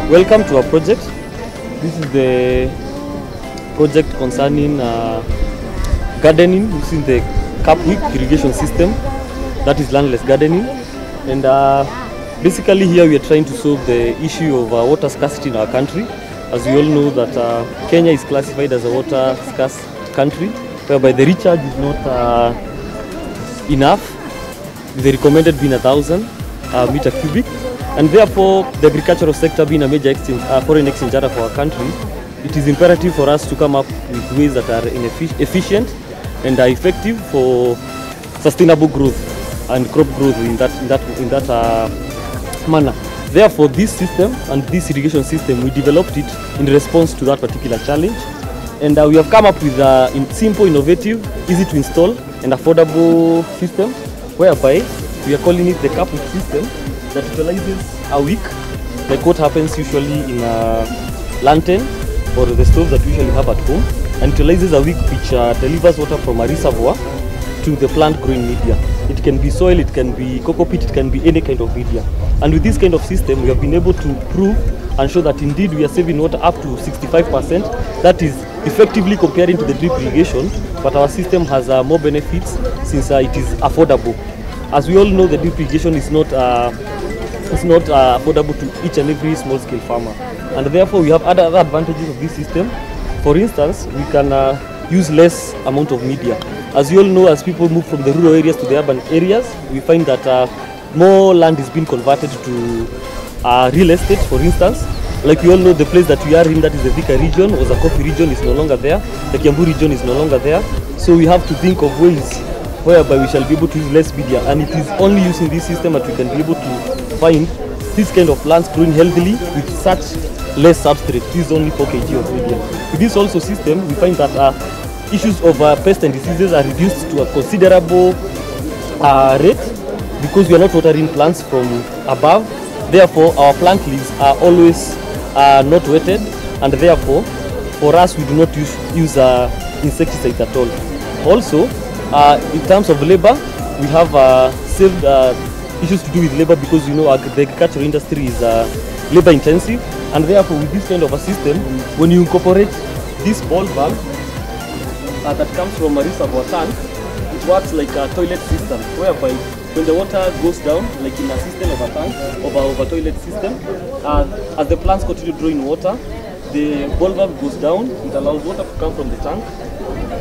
Welcome to our project. This is the project concerning gardening using the Kapwik irrigation system, that is landless gardening. And basically here we are trying to solve the issue of water scarcity in our country. As we all know that Kenya is classified as a water scarce country, whereby the recharge is not enough, the recommended being 1,000 meter cubic. And therefore, the agricultural sector being a major foreign exchange area for our country, it is imperative for us to come up with ways that are efficient and are effective for sustainable growth and crop growth in that manner. Therefore, this system and this irrigation system, we developed it in response to that particular challenge. And we have come up with a simple, innovative, easy to install and affordable system, whereby we are calling it the Kapwik system, that utilizes a wick, like what happens usually in a lantern or the stove that we usually have at home, and utilizes a wick which delivers water from a reservoir to the plant growing media. It can be soil, it can be cocoa peat, it can be any kind of media. And with this kind of system, we have been able to prove and show that indeed we are saving water up to 65%. That is effectively comparing to the drip irrigation, but our system has more benefits since it is affordable. As we all know, the drip irrigation is not affordable to each and every small-scale farmer, and therefore we have other advantages of this system. For instance, we can use less amount of media. As you all know, as people move from the rural areas to the urban areas, we find that more land is being converted to real estate. For instance, like we all know, the place that we are in, that is the Thika region, or the Coffee region, is no longer there. The Kiambu region is no longer there. So we have to think of ways whereby we shall be able to use less media, and it is only using this system that we can be able to find this kind of plants growing healthily with such less substrate. This is only 4 kg of media. With this also system, we find that issues of pests and diseases are reduced to a considerable rate, because we are not watering plants from above. Therefore, our plant leaves are always not wetted, and therefore, for us, we do not use insecticides at all. Also, in terms of labor, we have saved issues to do with labor, because you know the agricultural industry is labor intensive, and therefore with this kind of a system, when you incorporate this ball valve that comes from a reservoir tank, it works like a toilet system, whereby when the water goes down, like in a system of a tank, of a toilet system, as the plants continue drawing water, the ball valve goes down. It allows water to come from the tank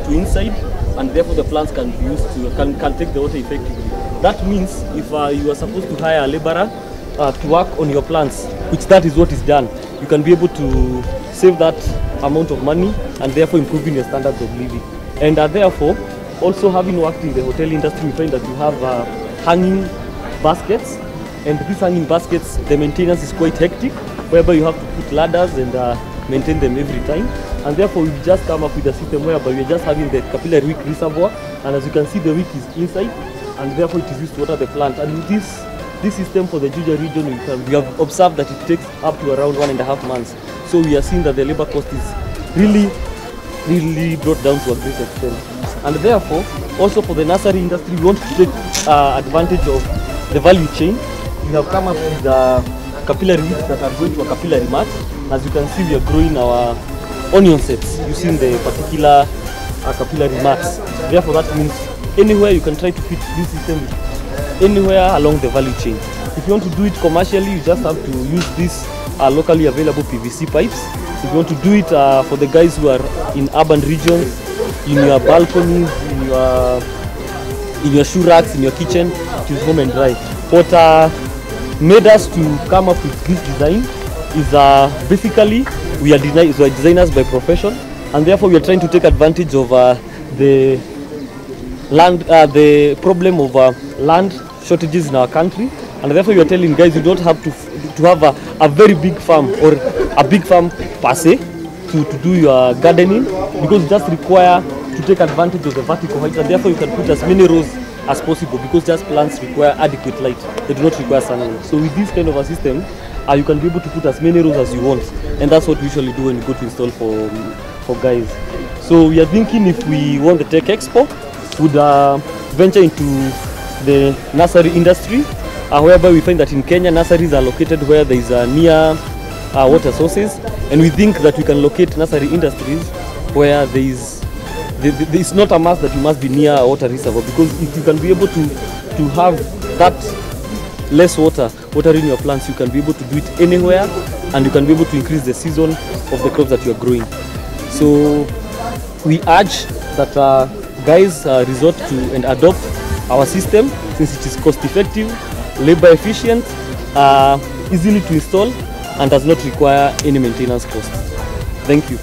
to inside, and therefore the plants can be used to can take the water effectively. That means if you are supposed to hire a laborer to work on your plants, which that is what is done, you can be able to save that amount of money, and therefore improving your standards of living. And therefore, also having worked in the hotel industry, we find that you have hanging baskets, and these hanging baskets, the maintenance is quite hectic, whereby you have to put ladders and maintain them every time. And therefore we've just come up with a system whereby we're just having the capillary wick reservoir, and as you can see, the wick is inside, and therefore it is used to water the plant. And with this system for the Juja region, we have observed that it takes up to around 1.5 months. So we are seeing that the labor cost is really brought down to a great extent. And therefore, also for the nursery industry, we want to take advantage of the value chain. We have come up with capillary wicks that are going to a capillary mat. As you can see, we are growing our onion sets using the particular capillary mats. Therefore, that means anywhere you can try to fit this system anywhere along the value chain. If you want to do it commercially, you just have to use these locally available PVC pipes. If you want to do it for the guys who are in urban regions, in your balconies, in your shoe racks, in your kitchen, to use home and dry. What made us to come up with this design is basically we are designers by profession, and therefore we are trying to take advantage of the problem of land shortages in our country, and therefore we are telling guys you don't have to have a very big farm or a big farm per se to do your gardening, because you just require to take advantage of the vertical height, and therefore you can put as many rows as possible, because just plants require adequate light, they do not require sunlight. So with this kind of a system, you can be able to put as many rows as you want, and that's what we usually do when we go to install for guys. So we are thinking if we won the Tech Expo, would venture into the nursery industry, whereby we find that in Kenya nurseries are located where there is a near water sources, and we think that we can locate nursery industries where it's not a must that you must be near a water reservoir, because if you can be able to have that less water watering your plants, you can be able to do it anywhere, and you can be able to increase the season of the crops that you are growing. So we urge that guys resort to and adopt our system, since it is cost effective, labor efficient, easily to install, and does not require any maintenance cost. Thank you.